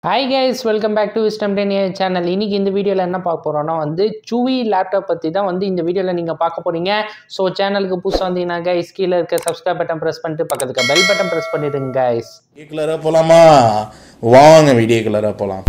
Hi guys, welcome back to Wisdom 10 channel. இன்னைக்கு இந்த வீடியோல என்ன பார்க்க போறோம்னா Chewy லேப்டாப் பத்தி தான் இந்த வீடியோல நீங்க பார்க்க போறீங்க. சோ சேனலுக்கு புதுசா வந்தீங்கன்னா guys கீழ இருக்க subscribe button press பண்ணிட்டு பக்கத்துக்கு bell button press பண்ணிடுங்க guys. வீடியோக்குள்ள போலாமா? வாங்க வீடியோக்குள்ள போலாம்.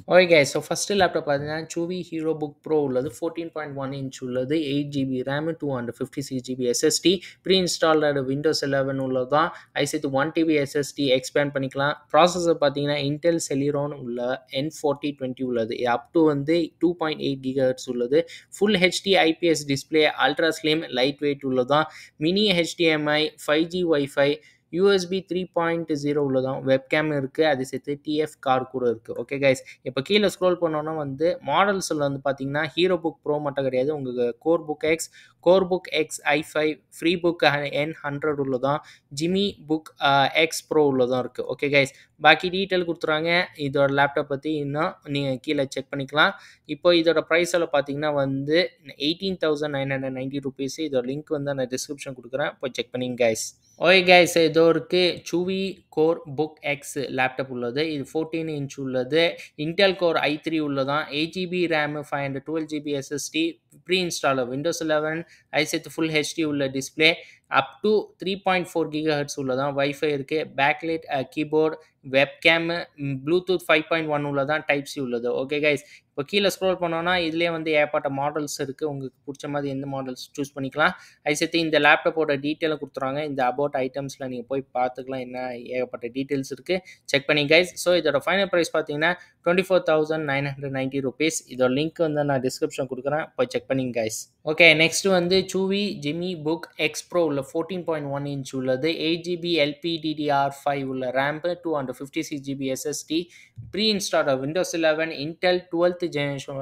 Okay guys, so first laptop Chewy HeroBook Pro உள்ளது 14.1 inch உள்ளது 8GB RAM 256GB SSD pre-installed Windows 11 உள்ளதான் i7 1TB SSD expand பண்ணிக்கலாம் processor பாத்தீங்கன்னா Intel Celeron உள்ள N4020 உள்ளது up to 2.8 GHz உள்ளது full HD IPS display ultra slim lightweight உள்ளதான் mini HDMI 5G Wi-Fi USB 3.0 உள்ளதான் webcam இருக்கு அது சேர்த்து TF கார்டு கூட இருக்கு ஓகே गाइस இப்போ கீழ ஸ்க்ரோல் பண்ணோம்னா மாடல்ஸ்ல பாத்தீங்கன்னா HeroBook Pro மட்டும் கிடையாது உங்களுக்கு CoreBook X i5 FreeBook N100 உள்ளதான் Jimmy Book X Pro உள்ளதான் இருக்கு ஓகே गाइस பாக்கி டீடைல் கொடுத்துறாங்க இதோட லேப்டாப் பத்தி இன்னும் நீங்க கீழ செக் பண்ணிக்கலாம் இப்போ இதோட பிரைஸ் எல்லாம் பாத்தீங்கன்னா 18990 rupees இதோட லிங்க் நான் டிஸ்கிரிப்ஷன் கொடுக்கிறேன் போய் செக் பண்ணிங்க गाइस ஓகே गाइस இதோ இருக்கு Chewy CoreBook X லேப்டாப் உள்ளது இது 14 inch உள்ளது Intel Core i3 உள்ளதான் 8GB RAM 512GB SSD pre-installed Windows 11 i7 full HD உள்ள டிஸ்ப்ளே up to 3.4 GHz உள்ளதான் Wi-Fi இருக்கு backlit keyboard webcam Bluetooth 5.1 உள்ளதான் Type C உள்ளது ஓகே गाइस இப்போ கீழ ஸ்க்ரோல் பண்ணோம்னா இதுலயே ஏகப்பட்ட மாடல்ஸ் இருக்கு உங்களுக்கு பிடிச்ச மாதிரி எந்த மாடல்ஸ் சூஸ் பண்ணிக்கலாம் ஐசெட் இந்த லேப்டாப்போட டீடைலை கொடுத்துறாங்க இந்த அபௌட் ஐட்டம்ஸ்ல நீங்க போய் பார்த்துக்கலாம் என்ன ஏகப்பட்ட டீடைல்ஸ் இருக்கு செக் பண்ணி गाइस சோ இதோட ஃபைனல் பிரைஸ் பாத்தீங்கன்னா 24990 rupees இதோட லிங்க் நான் டிஸ்கிரிப்ஷன் கொடுக்கிறேன் போய் செக் பண்ணிங்க guys okay next Chewy Jimmy Book X Pro உள்ள 14.1 inch உள்ளது 8GB LPDDR5 உள்ள RAM 256GB SSD pre-installed Windows 11 Intel 12th generation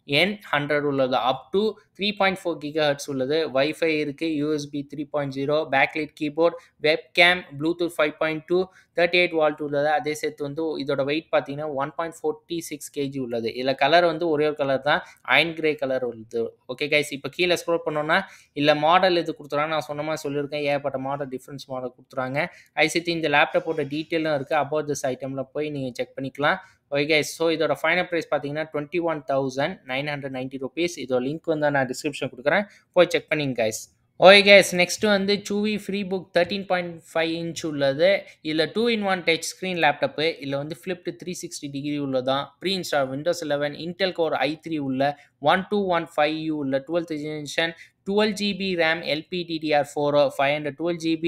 N100 உள்ளது up to 3.4 GHz உள்ளது Wi-Fi இருக்கு USB 3.0 backlit keyboard webcam Bluetooth 5.2 38 volt உள்ளது அதே சேர்த்து இதோட weight பாத்தீங்கன்னா 1.46 kg உள்ளது இதுல கலர் ஒரே ஒரு கலர் தான் iron gray கலர் உள்ளது ஓகே गाइस இப்போ கீழ ஸ்க்ரோல் பண்ணோம்னா இல்ல மாடல் இது கொடுத்துறாங்க நான் சொன்ன மாதிரி சொல்லிருக்கேன் ஏகப்பட்ட மாடல் டிஃபரன்ஸ் மாடல் கொடுத்துறாங்க ஐசிடி இந்த லேப்டாப்போட டீடைலும் இருக்கு about this itemல போய் நீங்க செக் பண்ணிக்கலாம் ஓகே गाइस சோ இதோட ஃபைனல் பிரைஸ் பாத்தீங்கன்னா 21990 rupees இதோட லிங்க் நான் டிஸ்கிரிப்ஷன் கொடுக்கிறேன் போய் செக் பண்ணிங்க guys okay guys next Chewy FreeBook 13.5 inch உள்ளது இதுல 2-in-1 டச் ஸ்கிரீன் லேப்டாப் இதுல flipped 360 degree உள்ளதான் pre-installed Windows 11 Intel Core i3 உள்ள 1215U உள்ள 12th generation 12GB RAM LPDDR4 512GB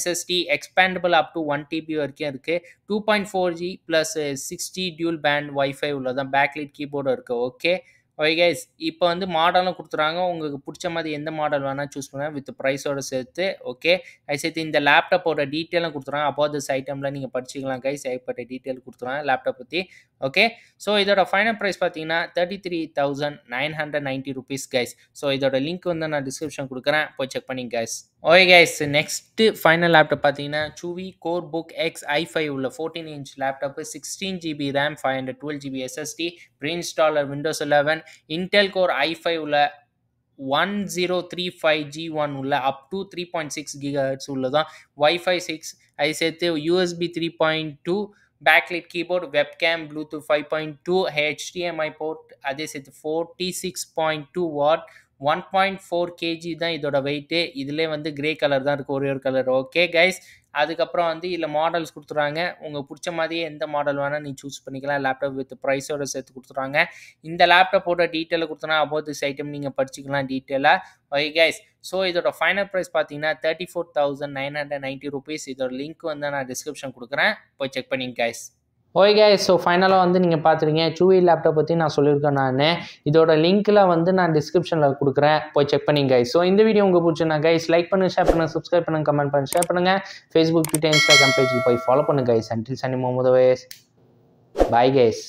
SSD expandable up to 1TB வரைக்கும் இருக்கு 2.4G plus 60 dual band Wi-Fi உள்ளதான் backlit keyboard இருக்கு ஓகே ஓகே गाइस இப்போ மாடலும் கொடுத்துறாங்க உங்களுக்கு பிடிச்ச மாதிரி எந்த மாடல் வேணா சூஸ் பண்ணலாம் வித் பிரைஸோட சேர்த்து ஓகே ஐசெட் இந்த லேப்டாப்போட டீடைலும் கொடுத்துறாங்க about this itemல நீங்க படிச்சுக்கலாம் गाइस ஏகப்பட்ட டீடைல் கொடுத்துறாங்க லேப்டாப் பத்தி ஓகே சோ இதோட ஃபைனல் பிரைஸ் பாத்தீங்கன்னா 33990 rupees गाइस சோ இதோட லிங்க் நான் டிஸ்கிரிப்ஷன் கொடுக்கிறேன் போய் செக் பண்ணிங்க guys okay guys next final laptop பாத்தீங்கன்னா Chewy CoreBook X i5 உள்ள 14 inch laptop 16GB RAM 512GB SSD pre-installed Windows 11 Intel Core i5 உள்ள 1035G1 உள்ள up to 3.6 GHz உள்ளதான் Wi-Fi 6 அது சேர்த்து USB 3.2 backlit keyboard webcam Bluetooth 5.2 HDMI port அதே சேர்த்து 46.2 watt 1.4 kg தான் இதோட weight இதுல கிரே கலர் தான் இருக்கு ஒரே ஒரு கலர் ஓகே गाइस அதுக்கப்புறம் இல்ல மாடல்ஸ் கொடுத்துறாங்க உங்களுக்கு பிடிச்ச மாதிரியே எந்த மாடல் வேணா நீ சூஸ் பண்ணிக்கலாம் லேப்டாப் வித் பிரைஸோட சேர்த்து கொடுத்துறாங்க இந்த லேப்டாப்போட டீடைல் கொடுத்தனா about this item நீங்க படிச்சுக்கலாம் டீடைலா ஓகே गाइस சோ இதோட ஃபைனல் பிரைஸ் பாத்தீங்கன்னா 34990 rupees இதோட லிங்க் நான் டிஸ்கிரிப்ஷன் கொடுக்கிறேன் போய் செக் பண்ணிங்க गाइस ஓகே गाइस ஸோ ஃபைனலாக நீங்கள் பார்த்துருங்க Chewy லேப்டாப் பற்றி நான் சொல்லியிருக்கேன் நான் இதோட லிங்க்கில் நான் டிஸ்கிரிப்ஷனில் கொடுக்குறேன் போய் செக் பண்ணிங்க गाइस ஸோ இந்த வீடியோ உங்களுக்கு பிடிச்சிருந்தா गाइस லைக் பண்ணுங்க ஷேர் பண்ணுங்க சப்ஸ்கிரைப் பண்ணுங்க கமெண்ட் பண்ணுங்க ஷேர் பண்ணுங்க ஃபேஸ்புக் ட்விட்டர் இன்ஸ்டாகிராம் பேஜில் போய் ஃபாலோ பண்ணுங்க guys until Sunday more bye guys